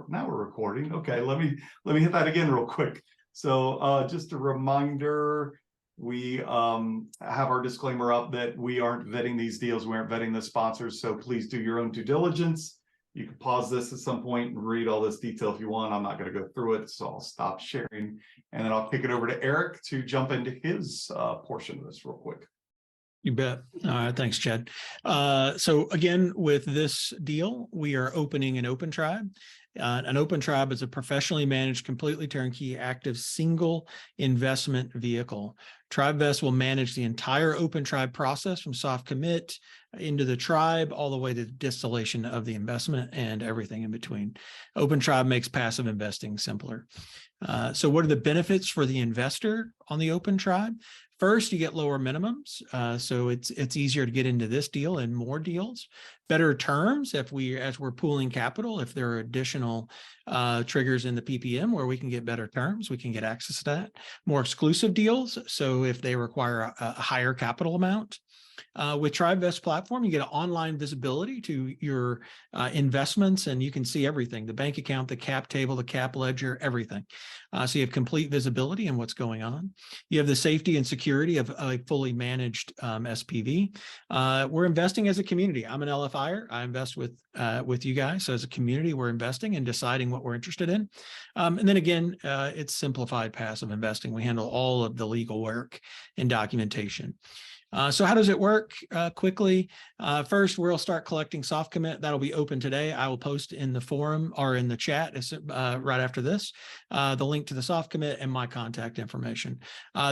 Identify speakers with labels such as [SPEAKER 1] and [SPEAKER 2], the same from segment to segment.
[SPEAKER 1] Now we're recording. Okay, let me hit that again real quick. So just a reminder, we have our disclaimer up that we aren't vetting these deals. We aren't vetting the sponsors. So please do your own due diligence. You can pause this at some point and read all this detail if you want. I'm not going to go through it, so I'll stop sharing. And then I'll kick it over to Eric to jump into his portion of this real quick.
[SPEAKER 2] You bet. All right. Thanks, Chad. So again, with this deal, we are opening an open tribe. An open tribe is a professionally managed, completely turnkey, active, single investment vehicle. TribeVest will manage the entire open tribe process from soft commit into the tribe, all the way to the distillation of the investment and everything in between. Open tribe makes passive investing simpler. So what are the benefits for the investor on the open tribe? First, you get lower minimums, so it's easier to get into this deal and more deals. Better terms as we're pooling capital. If there are additional triggers in the PPM where we can get better terms, we can get access to that. More exclusive deals. So if they require a higher capital amount. With TribeVest platform, you get an online visibility to your investments, and you can see everything: the bank account, the cap table, the cap ledger, everything. So you have complete visibility in what's going on. You have the safety and security of a fully managed SPV. We're investing as a community. I'm an LFIer. I invest with you guys. So as a community, we're investing and deciding what we're interested in. And then again, it's simplified passive investing. We handle all of the legal work and documentation. So how does it work quickly? First, we'll start collecting soft commit. That'll be open today. I will post in the forum or in the chat right after this, the link to the soft commit and my contact information.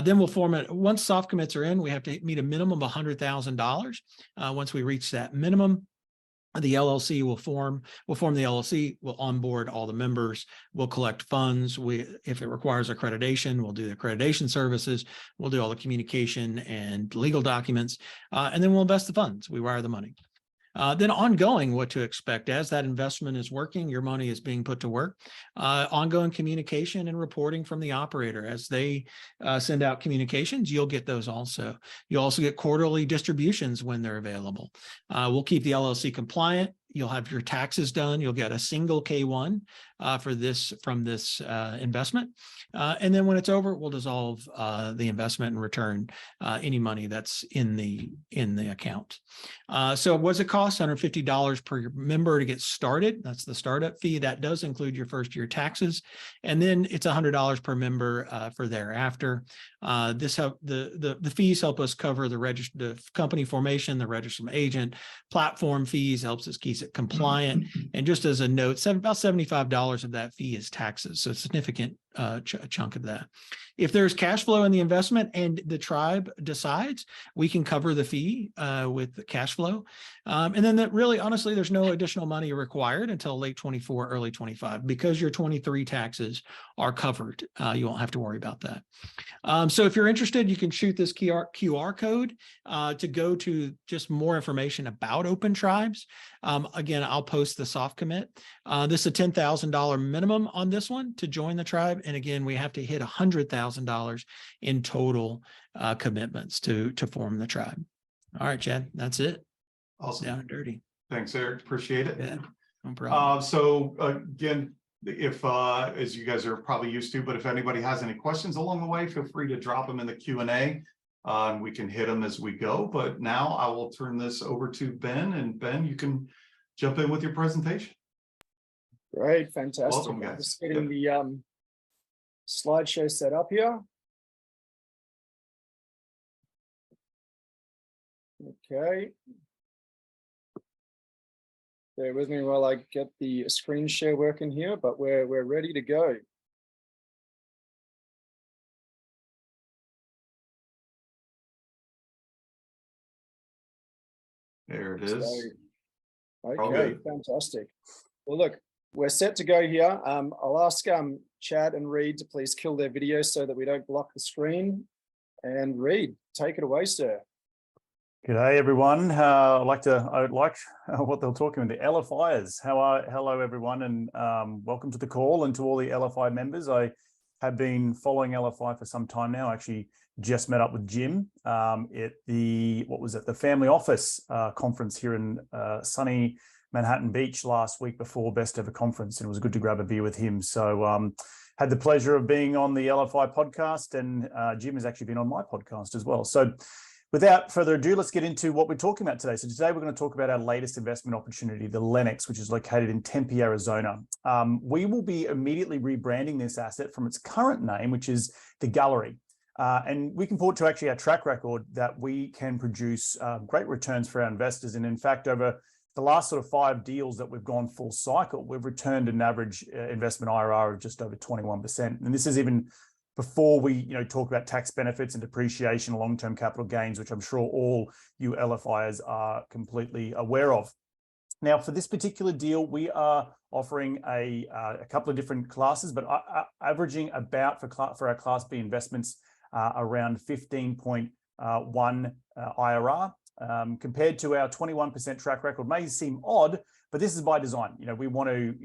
[SPEAKER 2] Then we'll form it. Once soft commits are in, we have to meet a minimum of $100,000. Once we reach that minimum, the LLC will form the LLC, we'll onboard all the members, we'll collect funds. If it requires accreditation, we'll do the accreditation services, we'll do all the communication and legal documents, and then we'll invest the funds. We wire the money. Then ongoing, what to expect as that investment is working, your money is being put to work. Ongoing communication and reporting from the operator. As they send out communications, you'll get those also. You'll also get quarterly distributions when they're available. We'll keep the LLC compliant. You'll have your taxes done. You'll get a single K1 from this investment. And then when it's over, we'll dissolve the investment and return any money that's in the account. So what's it cost? $150 per member to get started. That's the startup fee. That does include your first year taxes. And then it's $100 per member for thereafter. The fees help us cover the company formation, the registered agent, platform fees, helps us keep it compliant. And just as a note, about $75 of that fee is taxes. So a significant chunk of that. If there's cash flow in the investment and the tribe decides, we can cover the fee with the cash flow. And then that really, honestly, there's no additional money required until late 24, early 25, because your 23 taxes are covered. You won't have to worry about that. So if you're interested, you can shoot this QR code to go to just more information about open tribes. Again, I'll post the soft commit. This is a $10,000 minimum on this one to join the tribe. And again, we have to hit $100,000 in total commitments to form the tribe. All right, Chad, that's it.
[SPEAKER 1] Awesome.
[SPEAKER 2] Down and dirty.
[SPEAKER 1] Thanks, Eric. Appreciate it.
[SPEAKER 2] Yeah, no problem.
[SPEAKER 1] So again, if as you guys are probably used to, but if anybody has any questions along the way, feel free to drop them in the Q&A. And we can hit them as we go. But now I will turn this over to Ben, and Ben, you can jump in with your presentation.
[SPEAKER 3] Great, fantastic.
[SPEAKER 1] Welcome, guys.
[SPEAKER 3] I'm just getting the slideshow set up here. Okay. Bear with me while I get the screen share working here, but we're ready to go.
[SPEAKER 1] There it is.
[SPEAKER 3] So, okay, fantastic. Well, look, we're set to go here. I'll ask Chad and Reed to please kill their video so that we don't block the screen. And Reed, take it away, sir.
[SPEAKER 4] G'day everyone. I like what they're talking about, the LFIers. Hello everyone, and welcome to the call, and to all the LFI members. I have been following LFI for some time now. I actually just met up with Jim at the Family Office conference here in sunny Manhattan Beach last week before Best Ever Conference, and it was good to grab a beer with him. So had the pleasure of being on the LFI podcast, and Jim has actually been on my podcast as well. So without further ado, let's get into what we're talking about today. So today we're going to talk about our latest investment opportunity, the Lennox, which is located in Tempe, Arizona. We will be immediately rebranding this asset from its current name, which is the Gallery. And we can point to actually our track record that we can produce great returns for our investors. And in fact, over the last sort of 5 deals that we've gone full cycle, we've returned an average investment IRR of just over 21%. And this is even before we talk about tax benefits and depreciation, long-term capital gains, which I'm sure all you LFIs are completely aware of. Now, for this particular deal, we are offering a couple of different classes, but averaging about for our Class B investments around 15.1 IRR. Compared to our 21% track record may seem odd, but this is by design. We want to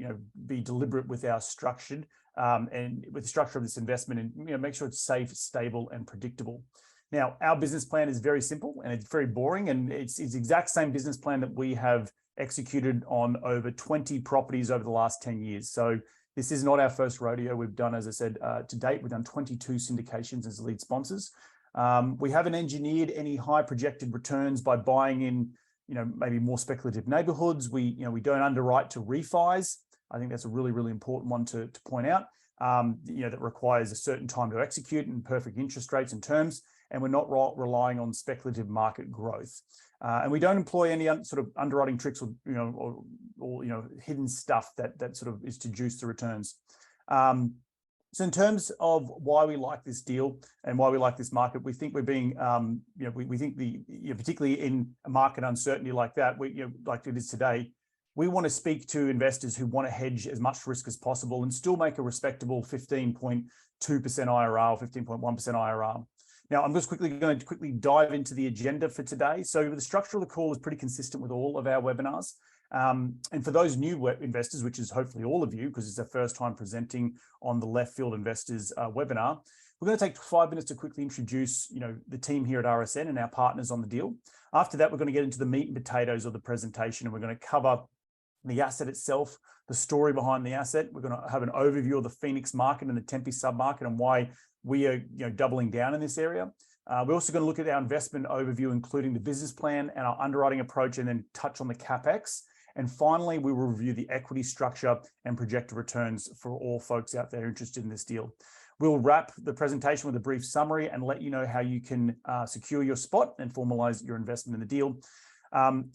[SPEAKER 4] be deliberate with our structure and with the structure of this investment, and make sure it's safe, stable, and predictable. Now, our business plan is very simple and it's very boring, and it's the exact same business plan that we have executed on over 20 properties over the last 10 years. So this is not our first rodeo. We've done, as I said, to date, we've done 22 syndications as lead sponsors. We haven't engineered any high projected returns by buying in, maybe more speculative neighborhoods. We don't underwrite to refis. I think that's a really, really important one to point out. That requires a certain time to execute and perfect interest rates and terms, and we're not relying on speculative market growth. And we don't employ any sort of underwriting tricks or hidden stuff that sort of is to juice the returns. So in terms of why we like this deal and why we like this market, we think we're being, we think particularly in a market uncertainty like that, like it is today, we want to speak to investors who want to hedge as much risk as possible and still make a respectable 15.2% IRR, 15.1% IRR. Now, I'm just going to dive into the agenda for today. So the structure of the call is pretty consistent with all of our webinars. And for those new investors, which is hopefully all of you, because it's our first time presenting on the Left Field Investors webinar, we're going to take 5 minutes to quickly introduce, the team here at RSN and our partners on the deal. After that, we're going to get into the meat and potatoes of the presentation, and we're going to cover the asset itself, the story behind the asset. We're going to have an overview of the Phoenix market and the Tempe submarket and why we are doubling down in this area. We're also going to look at our investment overview, including the business plan and our underwriting approach, and then touch on the CapEx. And finally, we will review the equity structure and projected returns for all folks out there interested in this deal. We'll wrap the presentation with a brief summary and let you know how you can secure your spot and formalize your investment in the deal. And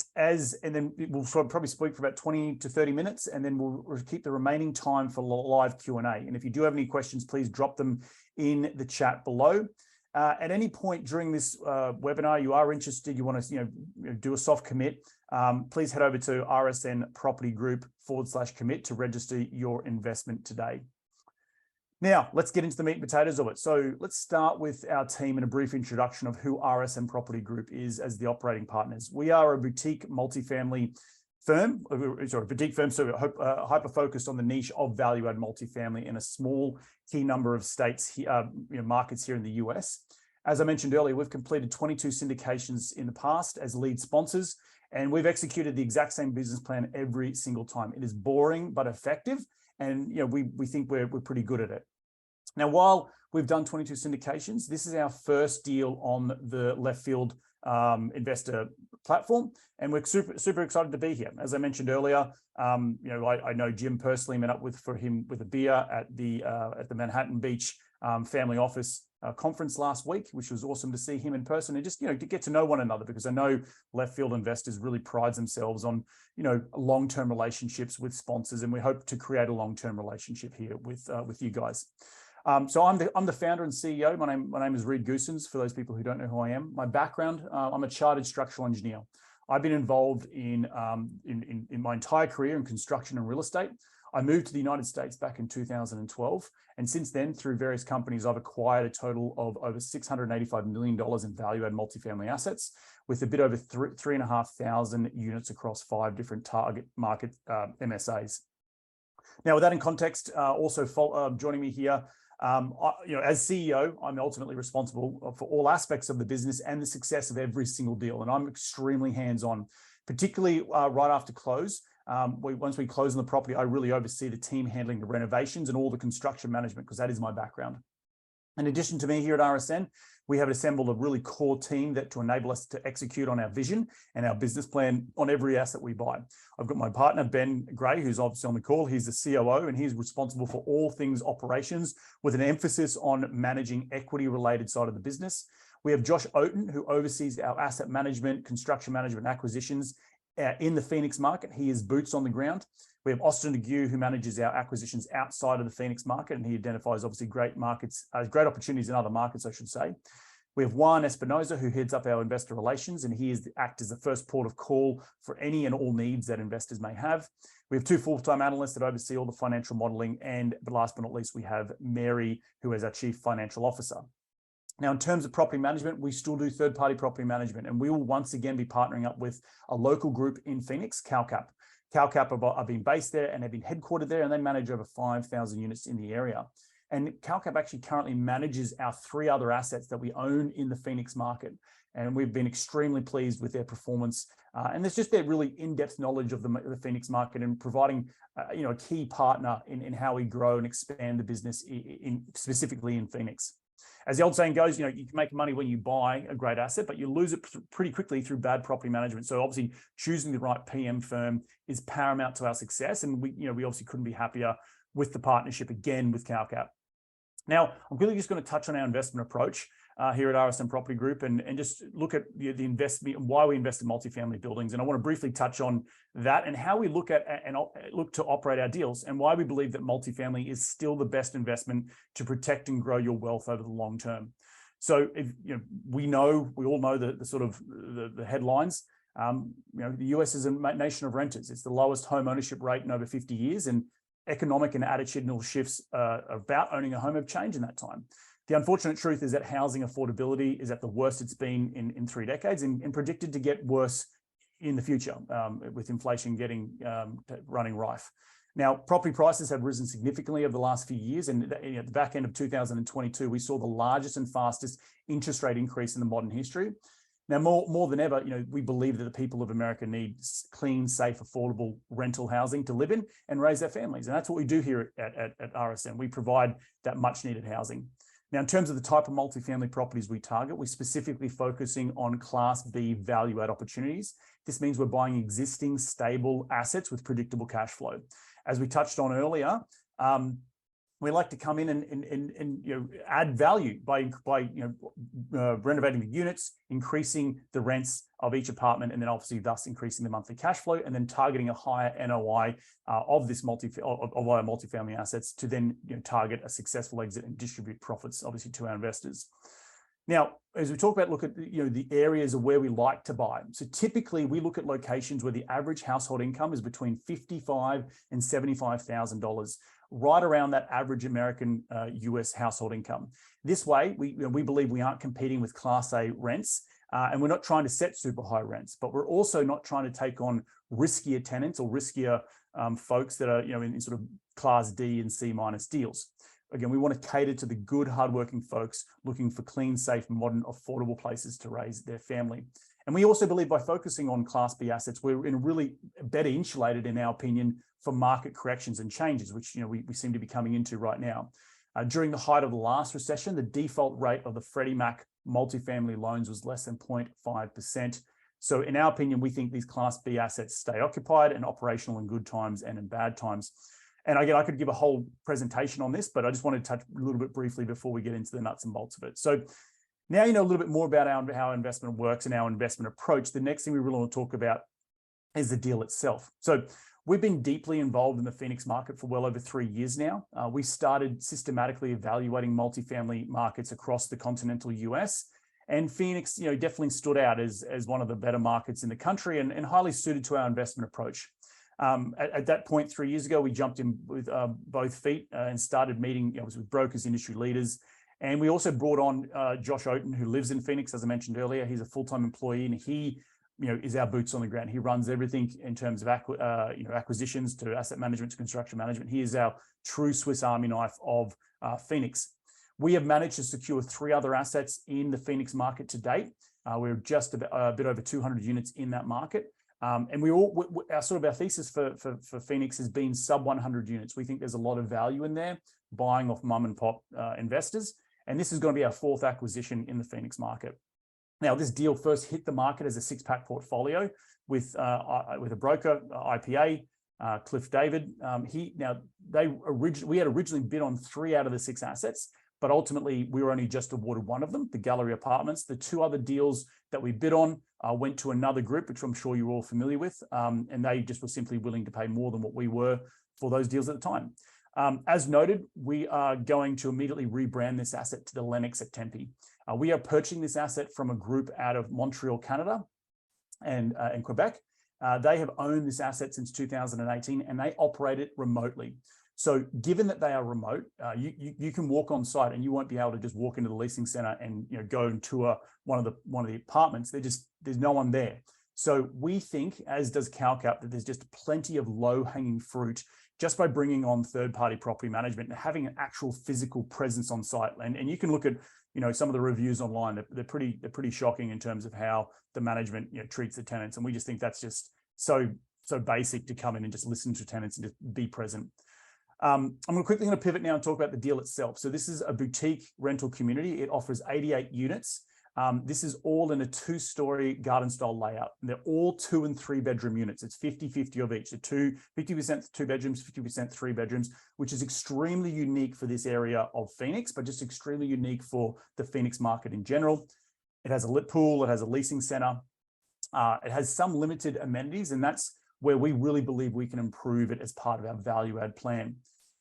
[SPEAKER 4] then we'll probably speak for about 20 to 30 minutes, and then we'll keep the remaining time for live Q&A. And if you do have any questions, please drop them in the chat below. At any point during this webinar, you are interested, you want to do a soft commit, please head over to RSN Property Group /commit to register your investment today. Now, let's get into the meat and potatoes of it. So let's start with our team and a brief introduction of who RSN Property Group is as the operating partners. We are a boutique multifamily firm, so hyper-focused on the niche of value-add multifamily in a small key number of states, markets here in the US. As I mentioned earlier, we've completed 22 syndications in the past as lead sponsors, and we've executed the exact same business plan every single time. It is boring but effective, and we think we're pretty good at it. Now, while we've done 22 syndications, this is our first deal on the Left Field investor platform, and we're super excited to be here. As I mentioned earlier, I know Jim personally, met up with a beer at the Manhattan Beach family office conference last week, which was awesome to see him in person and just to get to know one another, because I know Left Field Investors really prides themselves on long-term relationships with sponsors, and we hope to create a long-term relationship here with you guys. So I'm the founder and CEO. My name is Reed Goosens, for those people who don't know who I am. My background, I'm a chartered structural engineer. I've been involved in my entire career in construction and real estate. I moved to the United States back in 2012. And since then, through various companies, I've acquired a total of over $685 million in value-add multifamily assets, with a bit over 3,500 units across 5 different target market MSAs. Now, with that in context, joining me here, as CEO, I'm ultimately responsible for all aspects of the business and the success of every single deal. And I'm extremely hands-on, particularly right after close. Once we close on the property, I really oversee the team handling the renovations and all the construction management, because that is my background. In addition to me here at RSN, we have assembled a really core team to enable us to execute on our vision and our business plan on every asset we buy. I've got my partner, Ben Gray, who's obviously on the call. He's the COO, and he's responsible for all things operations with an emphasis on managing equity-related side of the business. We have Josh Oaten, who oversees our asset management, construction management, acquisitions in the Phoenix market. He is boots on the ground. We have Austin DeGue, who manages our acquisitions outside of the Phoenix market, and he identifies obviously great markets, great opportunities in other markets, I should say. We have Juan Espinoza, who heads up our investor relations, and he acts as the first port of call for any and all needs that investors may have. We have 2 full-time analysts that oversee all the financial modeling, and last but not least, we have Mary, who is our chief financial officer. Now, in terms of property management, we still do third-party property management, and we will once again be partnering up with a local group in Phoenix, CalCap. CalCap are being based there and have been headquartered there, and they manage over 5,000 units in the area. And CalCap actually currently manages our 3 other assets that we own in the Phoenix market. And we've been extremely pleased with their performance. And there's just their really in-depth knowledge of the Phoenix market and providing a key partner in how we grow and expand the business specifically in Phoenix. As the old saying goes, you can make money when you buy a great asset, but you lose it pretty quickly through bad property management. So obviously choosing the right PM firm is paramount to our success. And we obviously couldn't be happier with the partnership again with CalCap. Now, I'm really just going to touch on our investment approach here at RSN Property Group and just look at the investment and why we invest in multifamily buildings. And I want to briefly touch on that and how we look at and look to operate our deals and why we believe that multifamily is still the best investment to protect and grow your wealth over the long term. So we all know the sort of the headlines. The US is a nation of renters. It's the lowest home ownership rate in over 50 years, and economic and attitudinal shifts about owning a home have changed in that time. The unfortunate truth is that housing affordability is at the worst it's been in 3 decades and predicted to get worse in the future with inflation running rife. Now, property prices have risen significantly over the last few years, and at the back end of 2022, we saw the largest and fastest interest rate increase in the modern history. Now, more than ever, we believe that the people of America need clean, safe, affordable rental housing to live in and raise their families. And that's what we do here at RSN. We provide that much needed housing. Now, in terms of the type of multifamily properties we target, we're specifically focusing on Class B value add opportunities. This means we're buying existing stable assets with predictable cash flow. As we touched on earlier, we like to come in and add value by renovating the units, increasing the rents of each apartment, and then obviously thus increasing the monthly cash flow, and then targeting a higher NOI of our multifamily assets to then target a successful exit and distribute profits obviously to our investors. Now, as we talk about, look at the areas of where we like to buy. So typically we look at locations where the average household income is between $55,000 and $75,000. Right around that average American US household income. This way, we believe we aren't competing with Class A rents, and we're not trying to set super high rents, but we're also not trying to take on riskier tenants or riskier folks that are in sort of Class D and C minus deals. Again, we want to cater to the good, hardworking folks looking for clean, safe, modern, affordable places to raise their family. And we also believe by focusing on Class B assets, we're really better insulated, in our opinion, for market corrections and changes, which we seem to be coming into right now. During the height of the last recession, the default rate of the Freddie Mac multifamily loans was less than 0.5%. So in our opinion, we think these Class B assets stay occupied and operational in good times and in bad times. And again, I could give a whole presentation on this, but I just wanted to touch a little bit briefly before we get into the nuts and bolts of it. So now you know a little bit more about how investment works and our investment approach. The next thing we really want to talk about is the deal itself. So we've been deeply involved in the Phoenix market for well over 3 years now. We started systematically evaluating multifamily markets across the continental US, and Phoenix, definitely stood out as one of the better markets in the country and highly suited to our investment approach. At that point, 3 years ago, we jumped in with both feet and started meeting with brokers, industry leaders. And we also brought on Josh Oaten, who lives in Phoenix, as I mentioned earlier. He's a full-time employee, and he is our boots on the ground. He runs everything in terms of acquisitions to asset management to construction management. He is our true Swiss Army knife of Phoenix. We have managed to secure 3 other assets in the Phoenix market to date. We're just a bit over 200 units in that market. And our thesis for Phoenix has been sub 100 units. We think there's a lot of value in there, buying off mum and pop investors. And this is going to be our fourth acquisition in the Phoenix market. Now, this deal first hit the market as a 6-pack portfolio with a broker, IPA, Cliff David. We had originally bid on 3 out of the 6 assets, but ultimately we were only just awarded one of them, the Gallery Apartments. The 2 other deals that we bid on went to another group, which I'm sure you're all familiar with, and they just were simply willing to pay more than what we were for those deals at the time. As noted, we are going to immediately rebrand this asset to the Lennox at Tempe. We are purchasing this asset from a group out of Montreal, Canada, and Quebec. They have owned this asset since 2018, and they operate it remotely. So given that they are remote, you can walk on site and you won't be able to just walk into the leasing center and go and tour one of the apartments. There's no one there. So we think, as does CalCap, that there's just plenty of low-hanging fruit just by bringing on third-party property management and having an actual physical presence on site. And you can look at some of the reviews online. They're pretty shocking in terms of how the management treats the tenants. And we just think that's just so basic to come in and just listen to tenants and just be present. I'm quickly going to pivot now and talk about the deal itself. So this is a boutique rental community. It offers 88 units. This is all in a 2-story garden style layout. And they're all 2 and 3 bedroom units. It's 50-50 of each. So 50% 2 bedrooms, 50% 3 bedrooms, which is extremely unique for this area of Phoenix, but just extremely unique for the Phoenix market in general. It has a lit pool. It has a leasing center. It has some limited amenities, and that's where we really believe we can improve it as part of our value add plan.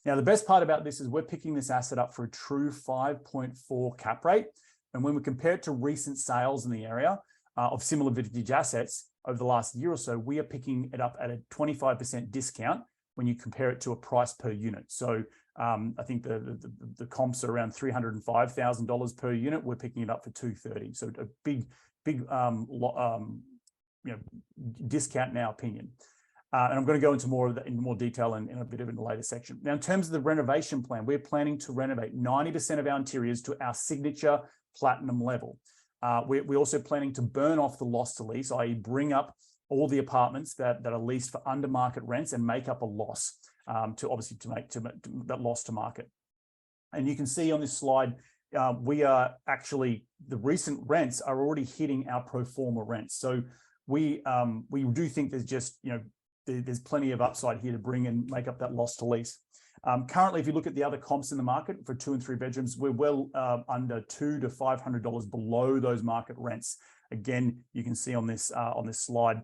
[SPEAKER 4] Now, the best part about this is we're picking this asset up for a true 5.4 cap rate. And when we compare it to recent sales in the area of similar vintage assets over the last year or so, we are picking it up at a 25% discount when you compare it to a price per unit. So I think the comps are around $305,000 per unit. We're picking it up for $230,000. So a big discount in our opinion. And I'm going to go into more of that in more detail in a bit of a later section. Now, in terms of the renovation plan, we're planning to renovate 90% of our interiors to our signature platinum level. We're also planning to burn off the loss to lease, i.e. bring up all the apartments that are leased for under market rents and make up a loss to make that loss to market. And you can see on this slide, the recent rents are already hitting our pro forma rents. So we do think there's just, there's plenty of upside here to bring and make up that loss to lease. Currently, if you look at the other comps in the market for 2 and 3 bedrooms, we're well under $200 to $500 below those market rents. Again, you can see on this slide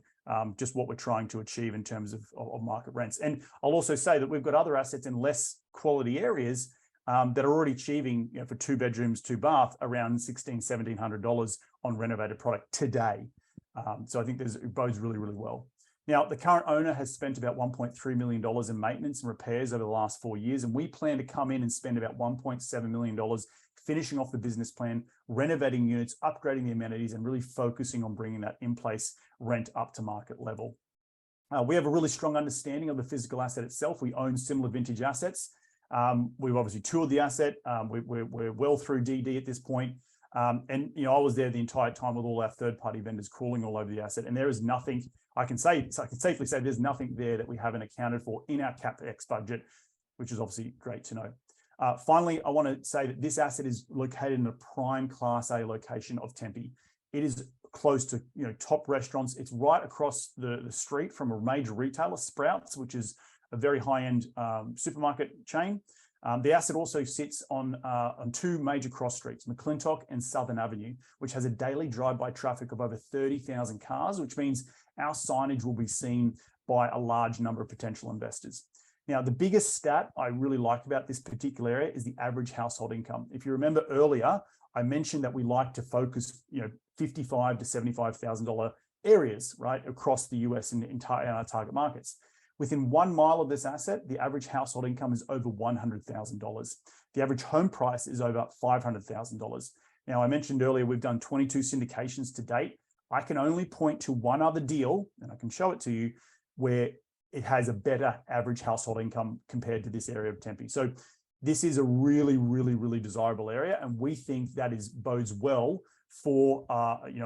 [SPEAKER 4] just what we're trying to achieve in terms of market rents. And I'll also say that we've got other assets in less quality areas that are already achieving, for 2 bedrooms, 2 bath, around $1,600, $1,700 on renovated product today. So I think it bodes really, really well. Now, the current owner has spent about $1.3 million in maintenance and repairs over the last 4 years, and we plan to come in and spend about $1.7 million finishing off the business plan, renovating units, upgrading the amenities, and really focusing on bringing that in-place rent up to market level. We have a really strong understanding of the physical asset itself. We own similar vintage assets. We've obviously toured the asset. We're well through DD at this point. And I was there the entire time with all our third-party vendors crawling all over the asset, and there is nothing I can safely say there's nothing there that we haven't accounted for in our CapEx budget, which is obviously great to know. Finally, I want to say that this asset is located in a prime Class A location of Tempe. It is close to top restaurants. It's right across the street from a major retailer, Sprouts, which is a very high-end supermarket chain. The asset also sits on 2 major cross streets, McClintock and Southern Avenue, which has a daily drive-by traffic of over 30,000 cars, which means our signage will be seen by a large number of potential investors. Now, the biggest stat I really like about this particular area is the average household income. If you remember earlier, I mentioned that we like to focus, $55,000 to $75,000 areas, right, across the US in our target markets. Within 1 mile of this asset, the average household income is over $100,000. The average home price is over $500,000. Now, I mentioned earlier, we've done 22 syndications to date. I can only point to one other deal, and I can show it to you, where it has a better average household income compared to this area of Tempe. So this is a really, really, really desirable area, and we think that bodes well for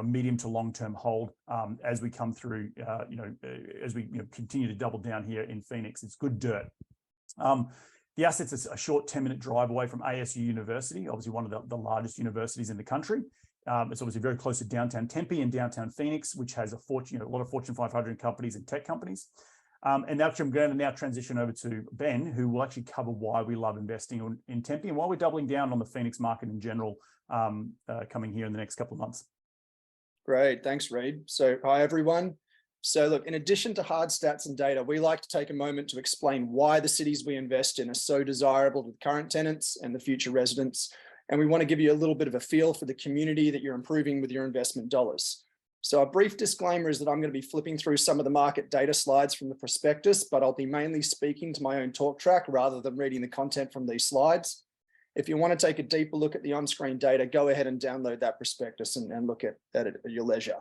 [SPEAKER 4] medium to long-term hold as we come through, as we continue to double down here in Phoenix. It's good dirt. The asset's a short 10-minute drive away from ASU University, obviously one of the largest universities in the country. It's obviously very close to downtown Tempe and downtown Phoenix, which has a lot of Fortune 500 companies and tech companies. And actually, I'm going to now transition over to Ben, who will actually cover why we love investing in Tempe and why we're doubling down on the Phoenix market in general coming here in the next couple of months.
[SPEAKER 3] Great, thanks, Reid. So hi, everyone. So look, in addition to hard stats and data, we like to take a moment to explain why the cities we invest in are so desirable to the current tenants and the future residents. And we want to give you a little bit of a feel for the community that you're improving with your investment dollars. So a brief disclaimer is that I'm going to be flipping through some of the market data slides from the prospectus, but I'll be mainly speaking to my own talk track rather than reading the content from these slides. If you want to take a deeper look at the on-screen data, go ahead and download that prospectus and look at it at your leisure.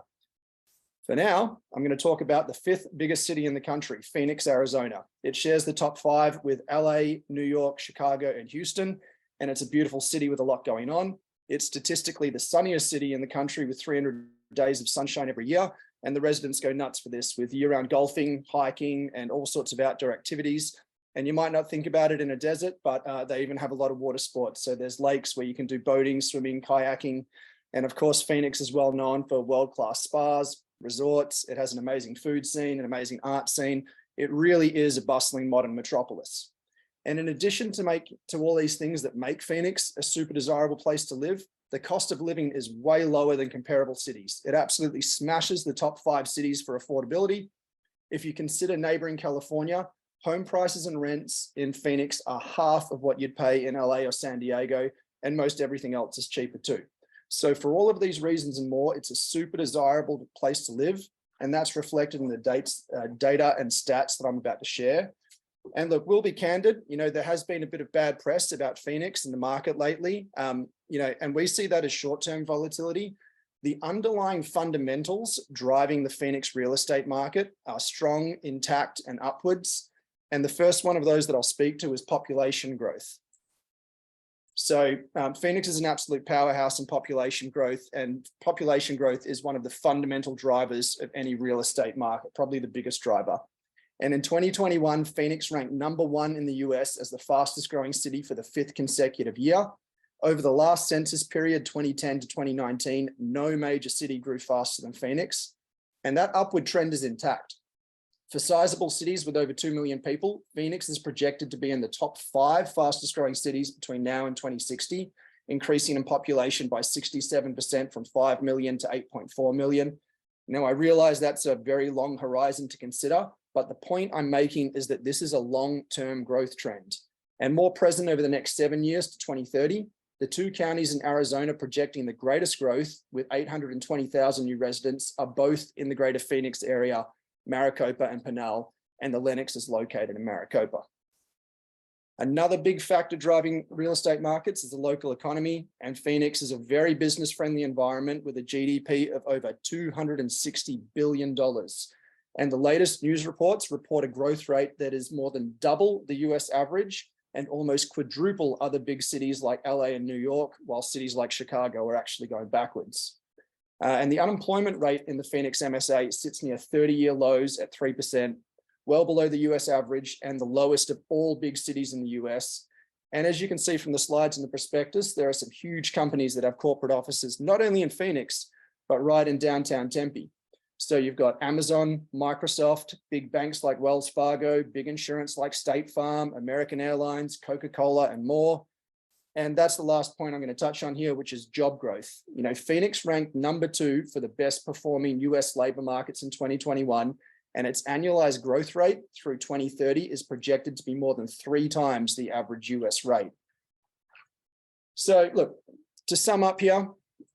[SPEAKER 3] For now, I'm going to talk about the 5th biggest city in the country, Phoenix, Arizona. It shares the top 5 with LA, New York, Chicago, and Houston, and it's a beautiful city with a lot going on. It's statistically the sunniest city in the country with 300 days of sunshine every year, and the residents go nuts for this with year-round golfing, hiking, and all sorts of outdoor activities. And you might not think about it in a desert, but they even have a lot of water sports. So there's lakes where you can do boating, swimming, kayaking. And of course, Phoenix is well known for world-class spas, resorts. It has an amazing food scene, an amazing art scene. It really is a bustling modern metropolis. And in addition to all these things that make Phoenix a super desirable place to live, the cost of living is way lower than comparable cities. It absolutely smashes the top 5 cities for affordability. If you consider neighboring California, home prices and rents in Phoenix are half of what you'd pay in LA or San Diego, and most everything else is cheaper too. So for all of these reasons and more, it's a super desirable place to live, and that's reflected in the data and stats that I'm about to share. And look, we'll be candid, there has been a bit of bad press about Phoenix in the market lately, and we see that as short-term volatility. The underlying fundamentals driving the Phoenix real estate market are strong, intact, and upwards. And the first one of those that I'll speak to is population growth. So Phoenix is an absolute powerhouse in population growth, and population growth is one of the fundamental drivers of any real estate market, probably the biggest driver. And in 2021, Phoenix ranked #1 in the US as the fastest growing city for the 5th consecutive year. Over the last census period, 2010 to 2019, no major city grew faster than Phoenix, and that upward trend is intact. For sizable cities with over 2 million people, Phoenix is projected to be in the top 5 fastest growing cities between now and 2060, increasing in population by 67% from 5 million to 8.4 million. Now, I realize that's a very long horizon to consider, but the point I'm making is that this is a long-term growth trend and more present over the next 7 years to 2030. The 2 counties in Arizona projecting the greatest growth with 820,000 new residents are both in the greater Phoenix area, Maricopa and Pinal, and the Lennox is located in Maricopa. Another big factor driving real estate markets is the local economy, and Phoenix is a very business-friendly environment with a GDP of over $260 billion. And the latest news reports report a growth rate that is more than double the US average and almost quadruple other big cities like LA and New York, while cities like Chicago are actually going backwards. And the unemployment rate in the Phoenix MSA sits near 30-year lows at 3%, well below the US average and the lowest of all big cities in the US. And as you can see from the slides in the prospectus, there are some huge companies that have corporate offices, not only in Phoenix, but right in downtown Tempe. So you've got Amazon, Microsoft, big banks like Wells Fargo, big insurance like State Farm, American Airlines, Coca-Cola, and more. And that's the last point I'm going to touch on here, which is job growth. Phoenix ranked #2 for the best performing US labor markets in 2021, and its annualized growth rate through 2030 is projected to be more than 3 times the average US rate. So look, to sum up here,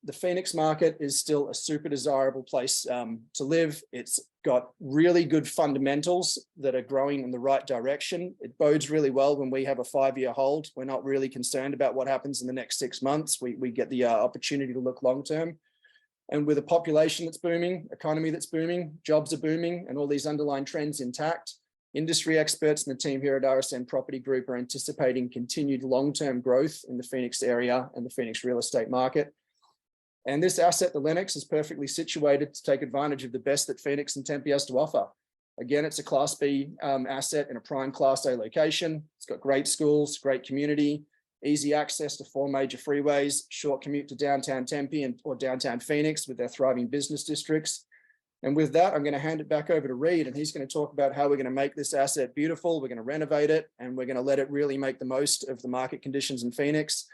[SPEAKER 3] the Phoenix market is still a super desirable place to live. It's got really good fundamentals that are growing in the right direction. It bodes really well when we have a 5-year hold. We're not really concerned about what happens in the next 6 months. We get the opportunity to look long-term. And with a population that's booming, economy that's booming, jobs are booming, and all these underlying trends intact, industry experts and the team here at RSN Property Group are anticipating continued long-term growth in the Phoenix area and the Phoenix real estate market. And this asset, the Lennox, is perfectly situated to take advantage of the best that Phoenix and Tempe has to offer. Again, it's a Class B asset in a prime Class A location. It's got great schools, great community, easy access to 4 major freeways, short commute to downtown Tempe or downtown Phoenix with their thriving business districts. And with that, I'm going to hand it back over to Reed, and he's going to talk about how we're going to make this asset beautiful. We're going to renovate it, and we're going to let it really make the most of the market conditions in Phoenix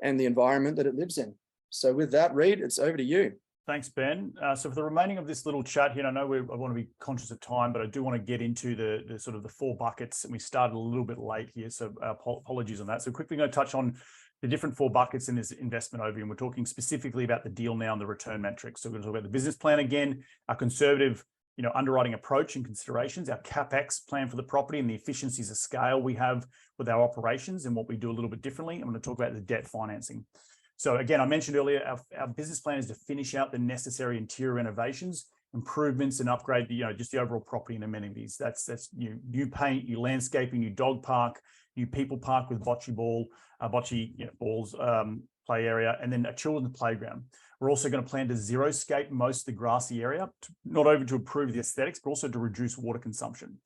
[SPEAKER 3] and the environment that it lives in. So with that, Reed, it's over to you.
[SPEAKER 4] Thanks, Ben. So for the remaining of this little chat here, I know I want to be conscious of time, but I do want to get into the sort of the 4 buckets, and we started a little bit late here, so apologies on that. So quickly going to touch on the different 4 buckets in this investment overview, and we're talking specifically about the deal now and the return metrics. So we're going to talk about the business plan again, our conservative, underwriting approach and considerations, our CapEx plan for the property, and the efficiencies of scale we have with our operations and what we do a little bit differently. I'm going to talk about the debt financing. So again, I mentioned earlier, our business plan is to finish out the necessary interior renovations, improvements, and upgrade the, just the overall property and amenities. That's new paint, new landscaping, new dog park, new people park with bocce balls, play area, and then a children's playground. We're also going to plan to xeriscape most of the grassy area, not only to improve the aesthetics, but also to reduce water consumption.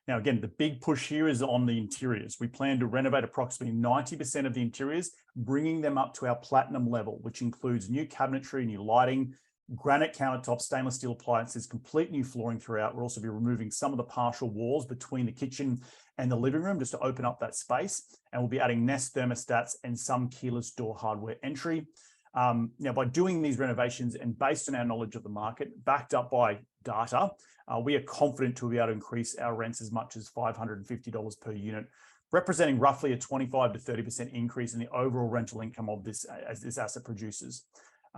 [SPEAKER 4] Now, again, the big push here is on the interiors. We plan to renovate approximately 90% of the interiors, bringing them up to our platinum level, which includes new cabinetry, new lighting, granite countertops, stainless steel appliances, complete new flooring throughout. We'll also be removing some of the partial walls between the kitchen and the living room just to open up that space. And we'll be adding Nest thermostats and some keyless door hardware entry. Now, by doing these renovations and based on our knowledge of the market, backed up by data, we are confident to be able to increase our rents as much as $550 per unit, representing roughly a 25 to 30% increase in the overall rental income of this as this asset produces.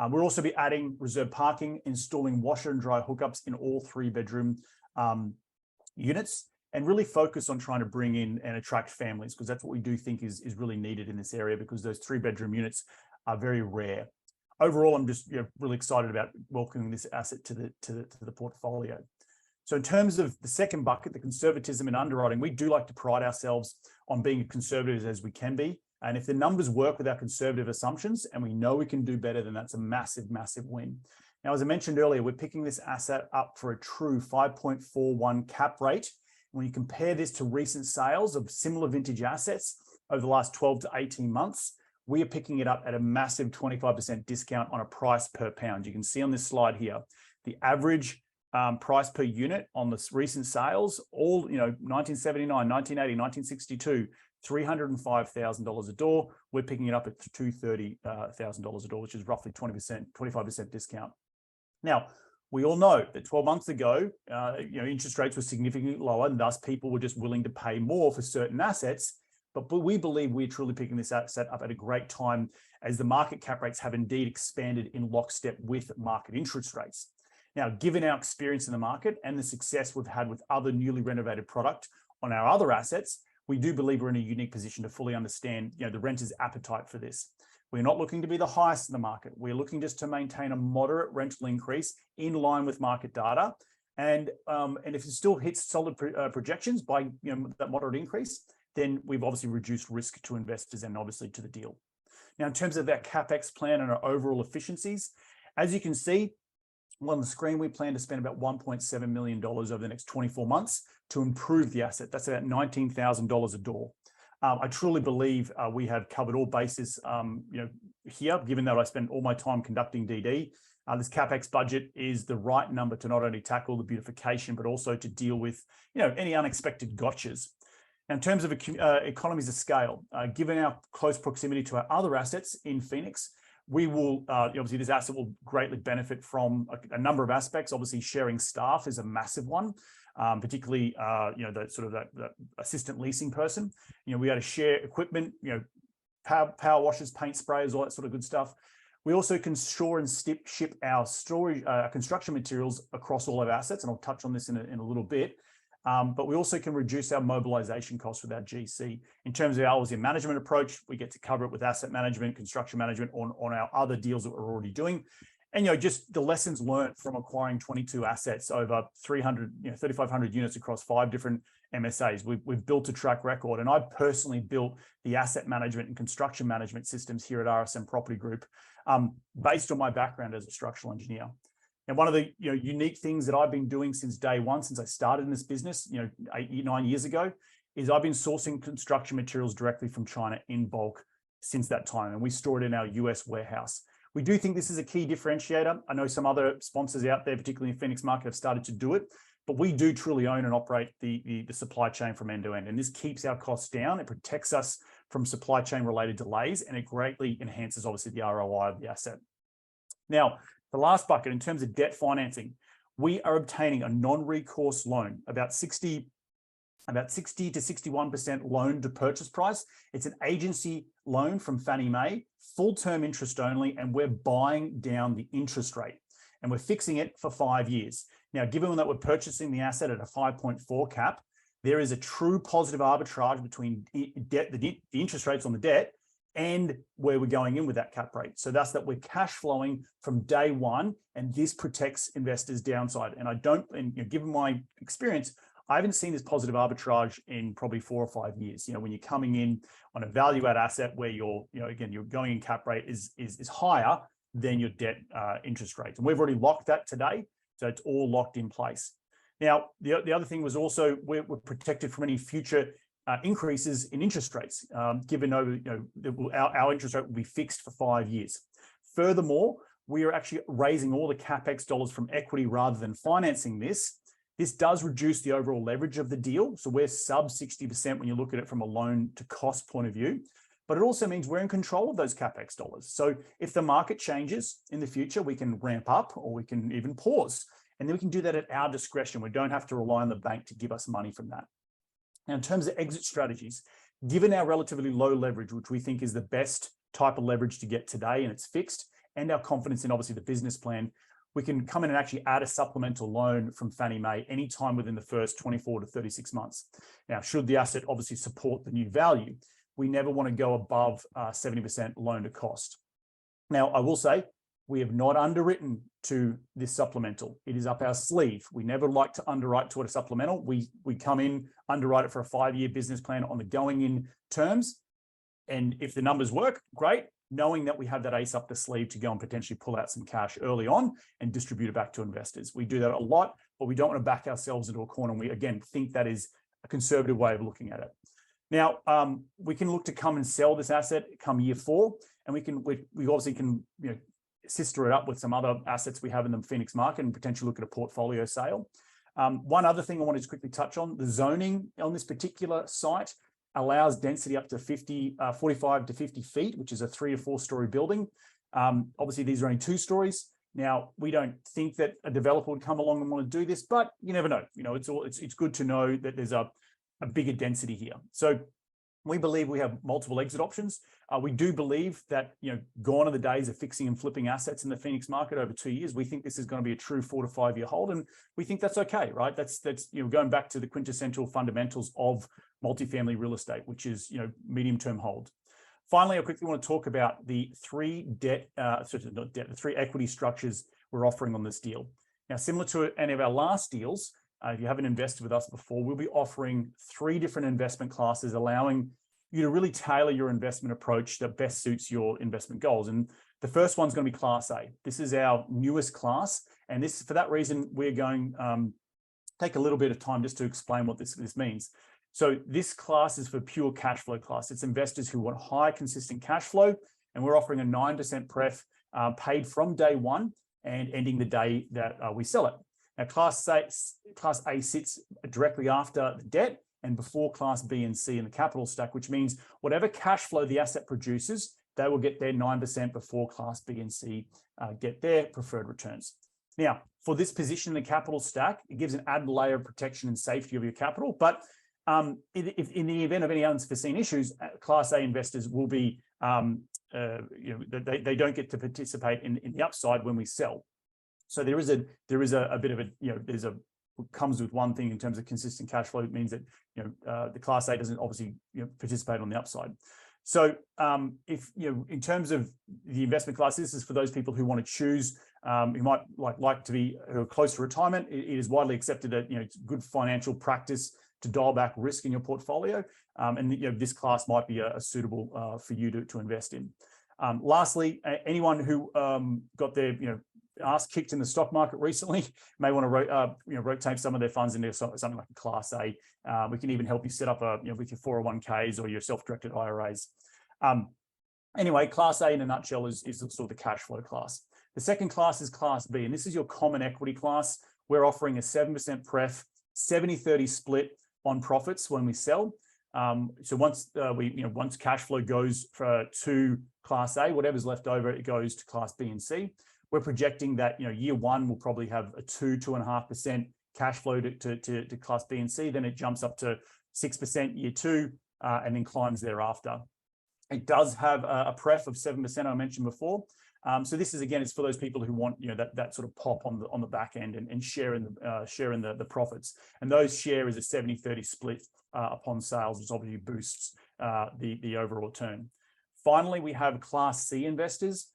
[SPEAKER 4] We'll also be adding reserved parking, installing washer and dryer hookups in all 3-bedroom units, and really focus on trying to bring in and attract families, because that's what we do think is really needed in this area, because those 3-bedroom units are very rare. Overall, I'm just really excited about welcoming this asset to the portfolio. So in terms of the second bucket, the conservatism in underwriting, we do like to pride ourselves on being conservative as we can be. And if the numbers work with our conservative assumptions and we know we can do better, then that's a massive, massive win. Now, as I mentioned earlier, we're picking this asset up for a true 5.41 cap rate. When you compare this to recent sales of similar vintage assets over the last 12 to 18 months, we are picking it up at a massive 25% discount on a price per pound. You can see on this slide here, the average price per unit on this recent sales, all 1979, 1980, 1962, $305,000 a door. We're picking it up at $230,000 a door, which is roughly 25% discount. Now, we all know that 12 months ago, interest rates were significantly lower, and thus people were just willing to pay more for certain assets. But we believe we're truly picking this asset up at a great time, as the market cap rates have indeed expanded in lockstep with market interest rates. Now, given our experience in the market and the success we've had with other newly renovated product on our other assets, we do believe we're in a unique position to fully understand the renters' appetite for this. We're not looking to be the highest in the market. We're looking just to maintain a moderate rental increase in line with market data. And if it still hits solid projections by that moderate increase, then we've obviously reduced risk to investors and obviously to the deal. Now, in terms of that CapEx plan and our overall efficiencies, as you can see on the screen, we plan to spend about $1.7 million over the next 24 months to improve the asset. That's about $19,000 a door. I truly believe we have covered all bases here, given that I spent all my time conducting DD. This CapEx budget is the right number to not only tackle the beautification, but also to deal with any unexpected gotchas. Now, in terms of economies of scale, given our close proximity to our other assets in Phoenix, we will obviously this asset will greatly benefit from a number of aspects. Obviously, sharing staff is a massive one, particularly that assistant leasing person. We got to share equipment, power washers, paint sprayers, all that sort of good stuff. We also can store and ship our storage construction materials across all of our assets, and I'll touch on this in a little bit. But we also can reduce our mobilization costs with our GC. In terms of our management approach, we get to cover it with asset management, construction management on our other deals that we're already doing. And just the lessons learned from acquiring 22 assets over 3,500 units across 5 different MSAs. We've built a track record, and I personally built the asset management and construction management systems here at RSM Property Group based on my background as a structural engineer. And one of the unique things that I've been doing since day one, since I started in this business, 9 years ago, is I've been sourcing construction materials directly from China in bulk since that time, and we store it in our US warehouse. We do think this is a key differentiator. I know some other sponsors out there, particularly in Phoenix market, have started to do it, but we do truly own and operate the supply chain from end to end, and this keeps our costs down. It protects us from supply chain related delays, and it greatly enhances, obviously, the ROI of the asset. Now, the last bucket, in terms of debt financing, we are obtaining a non-recourse loan, about 60 to 61% loan to purchase price. It's an agency loan from Fannie Mae, full term interest only, and we're buying down the interest rate, and we're fixing it for 5 years. Now, given that we're purchasing the asset at a 5.4 cap, there is a true positive arbitrage between the interest rates on the debt and where we're going in with that cap rate. So that's that we're cash flowing from day one, and this protects investors' downside. And given my experience, I haven't seen this positive arbitrage in probably 4 or 5 years. When you're coming in on a value add asset where you're going in cap rate is higher than your debt interest rates. And we've already locked that today. So it's all locked in place. Now, the other thing was also we're protected from any future increases in interest rates, given our interest rate will be fixed for 5 years. Furthermore, we are actually raising all the CapEx dollars from equity rather than financing this. This does reduce the overall leverage of the deal. So we're sub 60% when you look at it from a loan to cost point of view. But it also means we're in control of those CapEx dollars. So if the market changes in the future, we can ramp up or we can even pause. And then we can do that at our discretion. We don't have to rely on the bank to give us money from that. Now, in terms of exit strategies, given our relatively low leverage, which we think is the best type of leverage to get today, and it's fixed, and our confidence in obviously the business plan, we can come in and actually add a supplemental loan from Fannie Mae anytime within the first 24 to 36 months. Now, should the asset obviously support the new value, we never want to go above 70% loan to cost. Now, I will say, we have not underwritten to this supplemental. It is up our sleeve. We never like to underwrite to a supplemental. We come in, underwrite it for a 5-year business plan on the going in terms. And if the numbers work, great, knowing that we have that ace up the sleeve to go and potentially pull out some cash early on and distribute it back to investors. We do that a lot, but we don't want to back ourselves into a corner. And we, again, think that is a conservative way of looking at it. Now, we can look to come and sell this asset come year 4, and we obviously can sister it up with some other assets we have in the Phoenix market and potentially look at a portfolio sale. One other thing I wanted to quickly touch on, the zoning on this particular site allows density up to 45 to 50 feet, which is a 3 to 4 story building. Obviously, these are only 2 stories. Now, we don't think that a developer would come along and want to do this, but you never know. It's good to know that there's a bigger density here. So we believe we have multiple exit options. We do believe that, gone are the days of fixing and flipping assets in the Phoenix market over 2 years. We think this is going to be a true 4 to 5 year hold, and we think that's okay, right? That's going back to the quintessential fundamentals of multifamily real estate, which is, medium-term hold. Finally, I quickly want to talk about the 3 equity structures we're offering on this deal. Now, similar to any of our last deals, if you haven't invested with us before, we'll be offering 3 different investment classes, allowing you to really tailor your investment approach that best suits your investment goals. And the first one's going to be Class A. This is our newest class. And this, for that reason, we're going take a little bit of time just to explain what this means. So this class is for pure cash flow class. It's investors who want high, consistent cash flow. And we're offering a 9% pref paid from day one and ending the day that we sell it. Now, Class A sits directly after the debt and before Class B and C in the capital stack, which means whatever cash flow the asset produces, they will get their 9% before Class B and C get their preferred returns. Now, for this position in the capital stack, it gives an added layer of protection and safety of your capital. But if in the event of any unforeseen issues, Class A investors will be, they don't get to participate in the upside when we sell. So there is a bit of a, comes with one thing in terms of consistent cash flow. It means that, the Class A doesn't obviously, participate on the upside. So if, in terms of the investment class, this is for those people who want to choose, who might like to be who are close to retirement. It is widely accepted that, it's good financial practice to dial back risk in your portfolio. And this class might be a suitable for you to invest in. Lastly, anyone who got their ass kicked in the stock market recently may want to rotate some of their funds into something like a Class A. We can even help you set up with your 401ks or your self-directed IRAs. Anyway, Class A in a nutshell is sort of the cash flow class. The second class is Class B, and this is your common equity class. We're offering a 7% pref, 70-30 split on profits when we sell. So once once cash flow goes to Class A, whatever's left over, it goes to Class B and C. We're projecting that year one will probably have a 2.5% cash flow to Class B and C. Then it jumps up to 6% year two, and then climbs thereafter. It does have a pref of 7% I mentioned before. So this is, again, it's for those people who want that sort of pop on the back end and share in the profits. And those share is a 70-30 split upon sales, which obviously boosts the overall return. Finally, we have Class C investors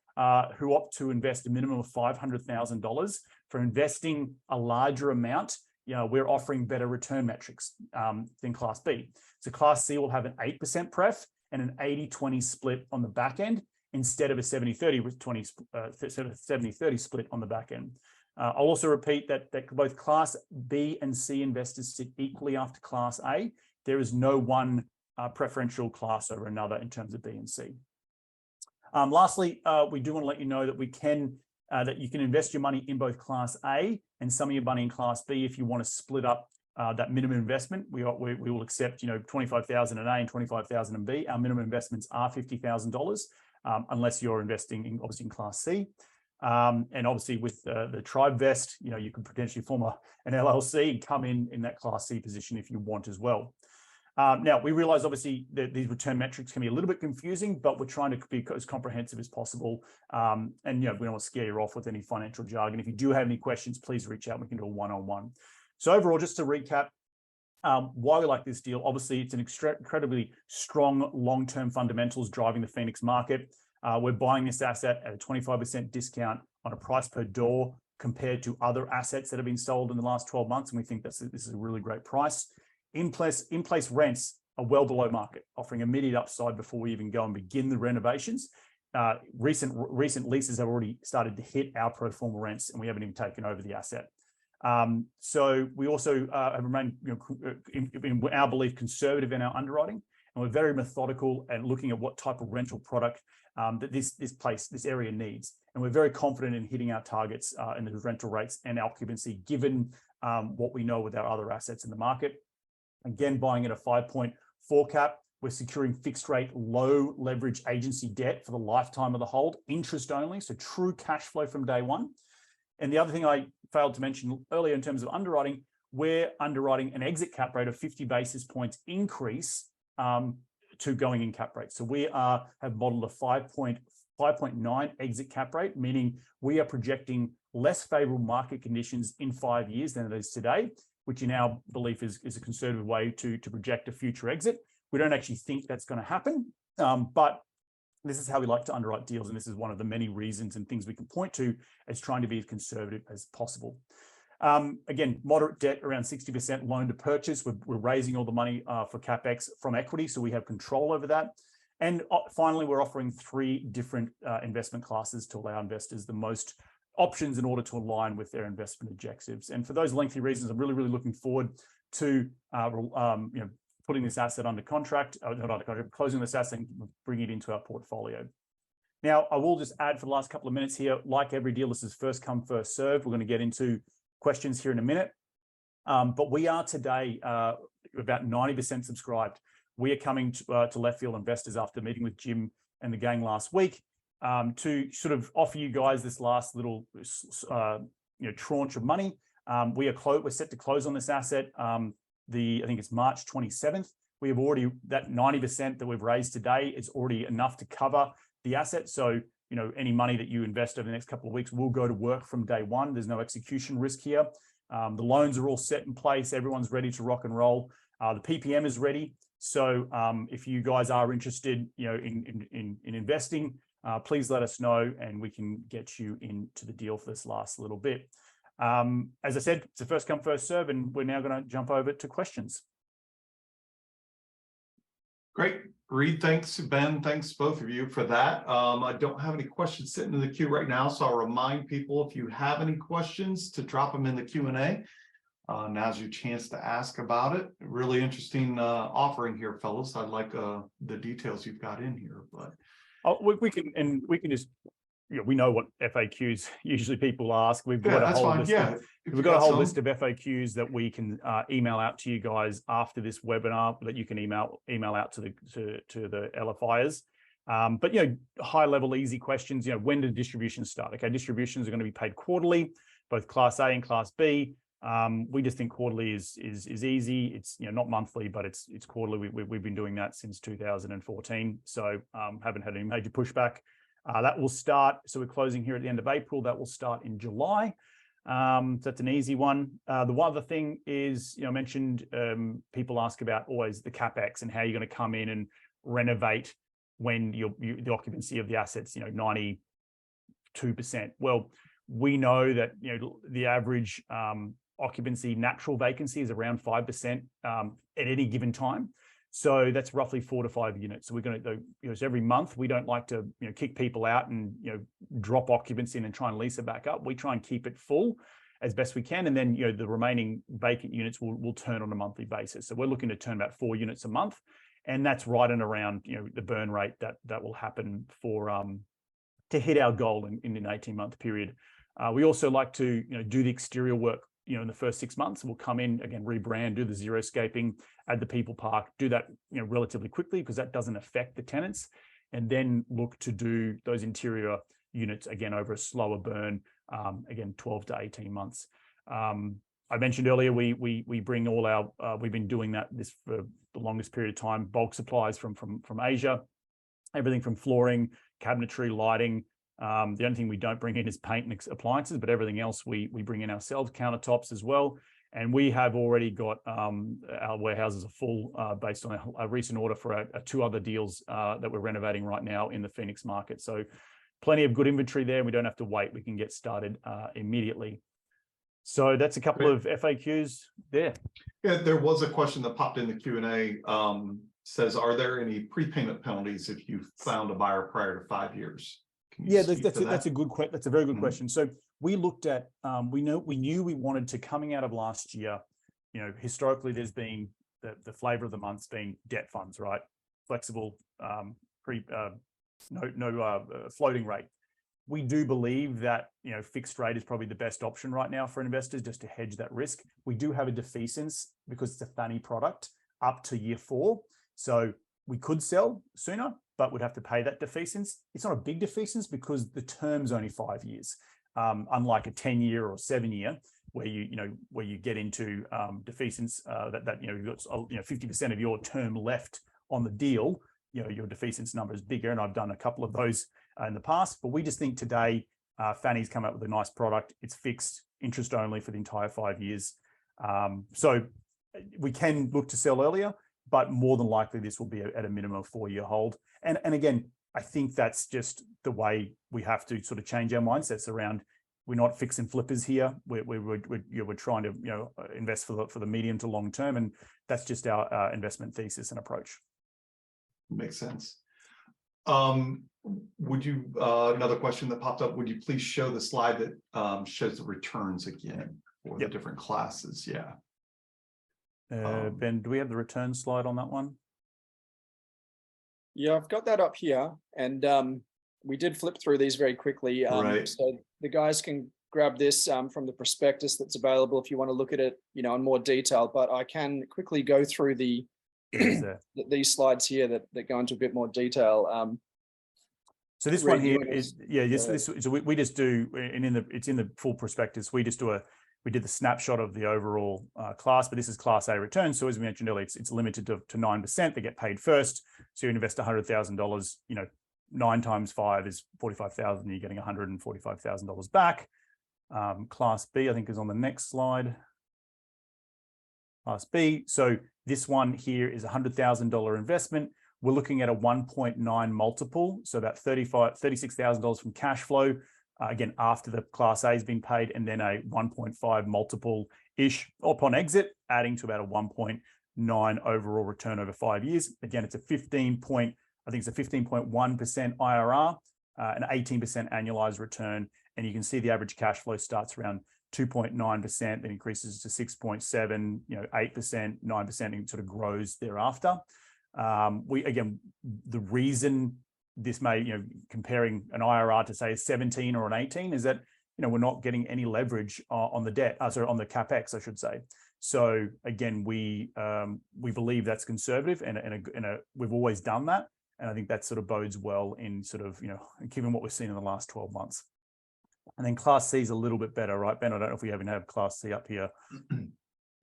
[SPEAKER 4] who opt to invest a minimum of $500,000. For investing a larger amount, we're offering better return metrics than Class B. So Class C will have an 8% pref and an 80-20 split on the back end, instead of a 70-30 with 70-30 split on the back end. I'll also repeat that both Class B and C investors sit equally after Class A. There is no one preferential class over another in terms of B and C. Lastly, we do want to let you know that that you can invest your money in both Class A and some of your money in Class B if you want to split up that minimum investment. We will accept 25,000 in A and 25,000 in B. Our minimum investments are $50,000. Unless you're investing obviously in Class C. And obviously with the tribe vest, you can potentially form an LLC and come in that Class C position if you want as well. Now, we realize obviously that these return metrics can be a little bit confusing, but we're trying to be as comprehensive as possible. And we don't want to scare you off with any financial jargon. If you do have any questions, please reach out. We can do a one-on-one. So overall, just to recap, why we like this deal, obviously it's an incredibly strong long-term fundamentals driving the Phoenix market. We're buying this asset at a 25% discount on a price per door compared to other assets that have been sold in the last 12 months. And we think this is a really great price. In-place rents are well below market, offering immediate upside before we even go and begin the renovations. Recent leases have already started to hit our pro forma rents, and we haven't even taken over the asset. So we also have remained, in our belief, conservative in our underwriting, and we're very methodical and looking at what type of rental product that this area needs. And we're very confident in hitting our targets in the rental rates and occupancy, given what we know with our other assets in the market. Again, buying at a 5.4 cap, we're securing fixed rate, low leverage agency debt for the lifetime of the hold, interest only, so true cash flow from day one. And the other thing I failed to mention earlier in terms of underwriting, we're underwriting an exit cap rate of 50 basis points increase to going in cap rate. So we have modeled a 5.9 exit cap rate, meaning we are projecting less favorable market conditions in 5 years than it is today, which in our belief is a conservative way to project a future exit. We don't actually think that's going to happen, but this is how we like to underwrite deals, and this is one of the many reasons and things we can point to as trying to be as conservative as possible. Again, moderate debt, around 60% loan to purchase. We're raising all the money for CapEx from equity, so we have control over that. And finally, we're offering 3 different investment classes to allow investors the most options in order to align with their investment objectives. And for those lengthy reasons, I'm really looking forward to putting this asset under contract, not under contract, closing this asset and bringing it into our portfolio. Now, I will just add for the last couple of minutes here, like every deal, this is first come, first served. We're going to get into questions here in a minute. But we are today about 90% subscribed. We are coming to Left Field Investors after meeting with Jim and the gang last week to sort of offer you guys this last little tranche of money. We're set to close on this asset. I think it's March 27th. We have already, that 90% that we've raised today is already enough to cover the asset. So, any money that you invest over the next couple of weeks will go to work from day one. There's no execution risk here. The loans are all set in place. Everyone's ready to rock and roll. The PPM is ready. So if you guys are interested, in investing, please let us know and we can get you into the deal for this last little bit. As I said, it's a first come, first serve, and we're now going to jump over to questions.
[SPEAKER 1] Great. Reed, thanks. Ben, thanks both of you for that. I don't have any questions sitting in the queue right now, so I'll remind people if you have any questions to drop them in the Q&A. Now's your chance to ask about it. Really interesting offering here, fellas. I like the details you've got in here, but
[SPEAKER 4] we can just, we know what FAQs usually people ask. We've got a
[SPEAKER 1] that's
[SPEAKER 4] whole
[SPEAKER 1] fine.
[SPEAKER 4] list. We've got a whole list of FAQs that we can email out to you guys after this webinar that you can email out to the LFIers. But high level, easy questions. When do distributions start? Okay, distributions are going to be paid quarterly, both Class A and Class B. We just think quarterly is easy. It's not monthly, but it's quarterly. We've been doing that since 2014, so haven't had any major pushback. That will start. So we're closing here at the end of April. That will start in July. So that's an easy one. The one other thing is, I mentioned people ask about always the CapEx and how you're going to come in and renovate when the occupancy of the assets, 92%. Well, we know that the average occupancy, natural vacancy is around 5% at any given time. So that's roughly 4 to 5 units. So we're going to, so every month, we don't like to, kick people out and, drop occupancy and try and lease it back up. We try and keep it full as best we can. And then, the remaining vacant units will turn on a monthly basis. So we're looking to turn about 4 units a month. And that's right and around, the burn rate that will happen for, to hit our goal in an 18-month period. We also like to, do the exterior work, in the first 6 months. We'll come in, again, rebrand, do the xeriscaping, add the people park, do that, relatively quickly because that doesn't affect the tenants, and then look to do those interior units again over a slower burn, again, 12 to 18 months. I mentioned earlier, we bring all our, we've been doing this for the longest period of time, bulk supplies from Asia, everything from flooring, cabinetry, lighting. The only thing we don't bring in is paint and appliances, but everything else we bring in ourselves, countertops as well. And we have already got our warehouses are full based on a recent order for 2 other deals that we're renovating right now in the Phoenix market. So plenty of good inventory there. We don't have to wait. We can get started immediately. So that's a couple of FAQs there.
[SPEAKER 1] Yeah, there was a question that popped in the Q&A. Says, are there any prepayment penalties if you found a buyer prior to 5 years?
[SPEAKER 4] Yeah, that's a very good question. So we looked at, we knew we wanted to, coming out of last year, historically there's been the flavor of the month's been debt funds, right? Flexible, no floating rate. We do believe that, fixed rate is probably the best option right now for investors just to hedge that risk. We do have a defeasance because it's a Fannie product up to year 4. So we could sell sooner, but would have to pay that defeasance. It's not a big defeasance because the term's only 5 years, unlike a 10-year or 7-year where you get into defeasance you've got 50% of your term left on the deal. Your defeasance number is bigger, and I've done a couple of those in the past. But we just think today Fannie's come up with a nice product. It's fixed interest only for the entire 5 years, so we can look to sell earlier. But more than likely, this will be at a minimum of 4-year hold. And again, I think that's just the way we have to sort of change our mindsets around. We're not fix and flippers here. We're trying to invest for the medium to long term, and that's just our investment thesis and approach.
[SPEAKER 1] Makes sense. Would you another question that popped up? Would you please show the slide that shows the returns again for the different classes? Yeah.
[SPEAKER 4] Ben, do we have the return slide on that one?
[SPEAKER 3] Yeah, I've got that up here, and we did flip through these very quickly.
[SPEAKER 1] Right.
[SPEAKER 3] So the guys can grab this from the prospectus that's available if you want to look at it, in more detail. But I can quickly go through these slides here that go into a bit more detail.
[SPEAKER 4] So this one here is So we just do, and it's in the full prospectus. We did the snapshot of the overall class, but this is Class A return. So as we mentioned earlier, it's limited to 9%. They get paid first. So you invest $100,000. 9 times 5 is $45,000. You're getting $145,000 back. Class B, I think, is on the next slide. Class B. So this one here is $100,000 investment. We're looking at a 1.9 multiple, so about $36,000 from cash flow. Again, after the Class A has been paid, and then a 1.5 multiple-ish upon exit, adding to about a overall return over 5 years. Again, it's a 15.1% IRR, an 18% annualized return. And you can see the average cash flow starts around 2.9%, then increases to 6.7, 8%, 9%, and sort of grows thereafter. The reason this may, comparing an IRR to say a 17 or an 18 is that, we're not getting any leverage on the debt, on the CapEx, I should say. So again, we believe that's conservative, and we've always done that. And I think that sort of bodes well in sort of, given what we've seen in the last 12 months. And then Class C is a little bit better, right, Ben? I don't know if we even have Class C up here.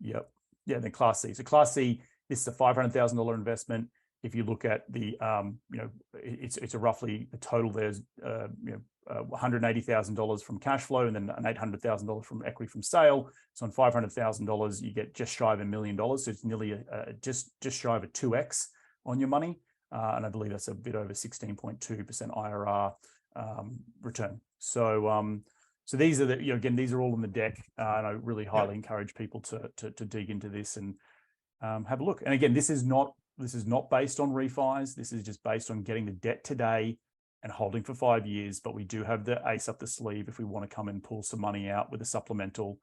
[SPEAKER 4] Yep. Yeah, then Class C. So Class C, this is a $500,000 investment. If you look at the, it's a roughly the total. There's, $180,000 from cash flow, and then an $800,000 from equity from sale. So on $500,000, you get just shy of $1 million. So it's nearly just shy of a 2x on your money, and I believe that's a bit over 16.2% IRR return. So these are the, again, these are all in the deck, and I really highly encourage people to dig into this and have a look. And again, this is not based on refis. This is just based on getting the debt today and holding for 5 years. But we do have the ace up the sleeve if we want to come and pull some money out with a supplemental,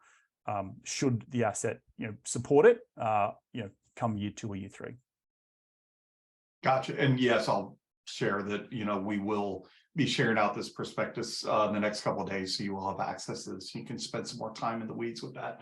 [SPEAKER 4] should the asset, support it, come year 2 or year 3.
[SPEAKER 1] Gotcha. And yes, I'll share that, we will be sharing out this prospectus in the next couple of days, so you will have access to this. You can spend some more time in the weeds with that.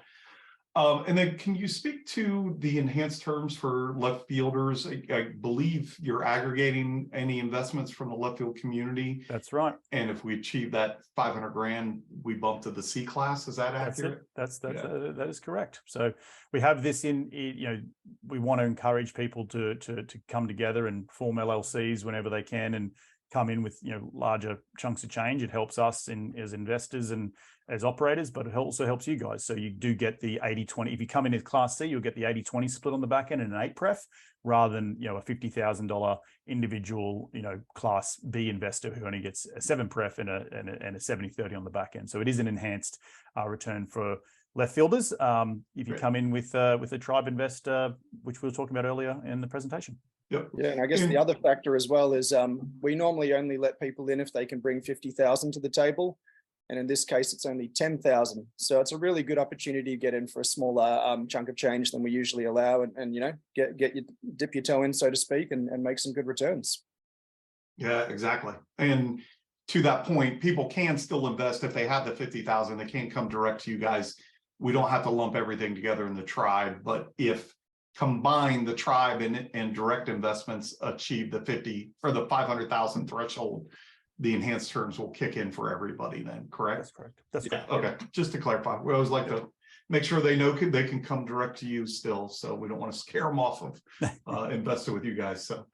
[SPEAKER 1] And then can you speak to the enhanced terms for left fielders? I believe you're aggregating any investments from the left field community.
[SPEAKER 4] That's right.
[SPEAKER 1] And if we achieve that 500 grand, we bump to the C class. Is that accurate?
[SPEAKER 4] That is correct. So we have this in, we want to encourage people to come together and form LLCs whenever they can, and come in with larger chunks of change. It helps us as investors and as operators, but it also helps you guys. So you do get the 80-20. If you come in as Class C, you'll get the 80-20 split on the back end and an 8 pref, rather than a $50,000 individual Class B investor who only gets a 7 pref and a 70-30 on the back end. So it is an enhanced return for left fielders if you come in with a tribe investor, which we were talking about earlier in the presentation.
[SPEAKER 1] Yep.
[SPEAKER 3] Yeah, and I guess the other factor as well is we normally only let people in if they can bring 50,000 to the table, and in this case it's only 10,000. So it's a really good opportunity to get in for a smaller chunk of change than we usually allow, and dip your toe in, so to speak, and make some good returns.
[SPEAKER 1] Yeah, exactly. And to that point, people can still invest if they have the 50,000. They can't come direct to you guys. We don't have to lump everything together in the tribe, but if combine the tribe and direct investments achieve the 50 or the 500,000 threshold, the enhanced terms will kick in for everybody then, correct?
[SPEAKER 4] That's correct. That's correct.
[SPEAKER 1] Okay, just to clarify, we always like to make sure they know they can come direct to you still, so we don't want to scare them off of investing with you guys. So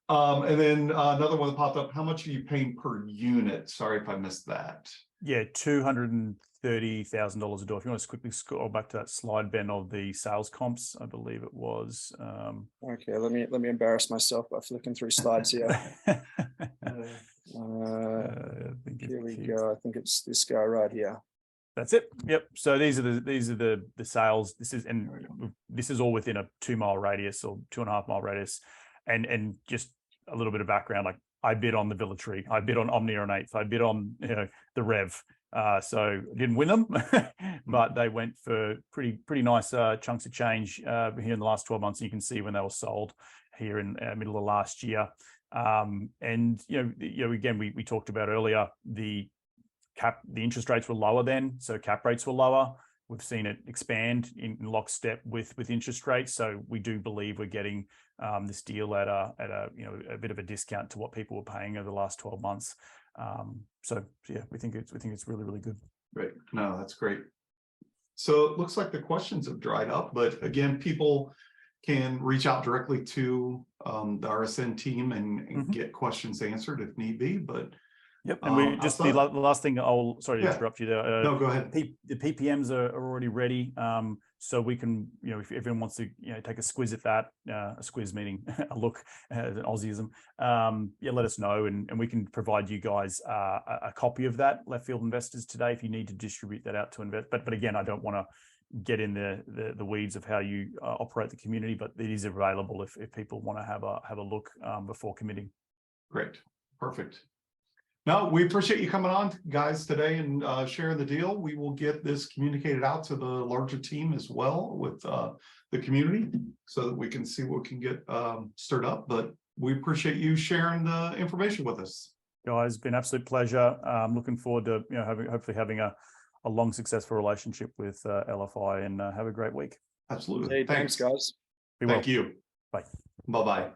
[SPEAKER 1] and then another one that popped up, how much are you paying per unit? Sorry if I missed that.
[SPEAKER 4] Yeah, $230,000 a door. If you want to quickly scroll back to that slide, Ben, of the sales comps, I believe it was.
[SPEAKER 3] Okay, let me embarrass myself by flicking through slides here. Here we go. I think it's this guy right here.
[SPEAKER 4] That's it. Yep. So these are the sales. This is all within a 2 mile radius or 2.5 mile radius, and just a little bit of background. Like, I bid on the Villa Tree, I bid on Omnia and 8th, I bid on the Rev. So didn't win them, but they went for pretty nice chunks of change here in the last 12 months. And you can see when they were sold here in middle of last year. And again, we talked about earlier, the interest rates were lower then, so cap rates were lower. We've seen it expand in lockstep with interest rates. So we do believe we're getting this deal at a bit of a discount to what people were paying over the last 12 months. So yeah, we think it's really, really good.
[SPEAKER 1] Great. No, that's great. So it looks like the questions have dried up, but again, people can reach out directly to the RSN team and get questions answered if need be. But
[SPEAKER 4] yep, and we just the last thing. Sorry to interrupt you there.
[SPEAKER 1] No, go ahead.
[SPEAKER 4] The PPMs are already ready, so we can, if everyone wants to, take a squiz at that, a squiz meaning a look, an Aussieism. Let us know, and we can provide you guys a copy of that, Left Field Investors Today, if you need to distribute that out to invest. But again, I don't want to get in the weeds of how you operate the community, but it is available if people want to have a look before committing.
[SPEAKER 1] Great, perfect. No, we appreciate you coming on, guys, today and sharing the deal. We will get this communicated out to the larger team as well with the community so that we can see what we can get stirred up. But we appreciate you sharing the information with us.
[SPEAKER 4] Guys, been an absolute pleasure. Looking forward to hopefully having a long, successful relationship with LFI, and have a great week.
[SPEAKER 1] Absolutely.
[SPEAKER 3] Hey, thanks, guys.
[SPEAKER 4] Be well.
[SPEAKER 1] Thank you.
[SPEAKER 4] Bye.
[SPEAKER 1] Bye-bye.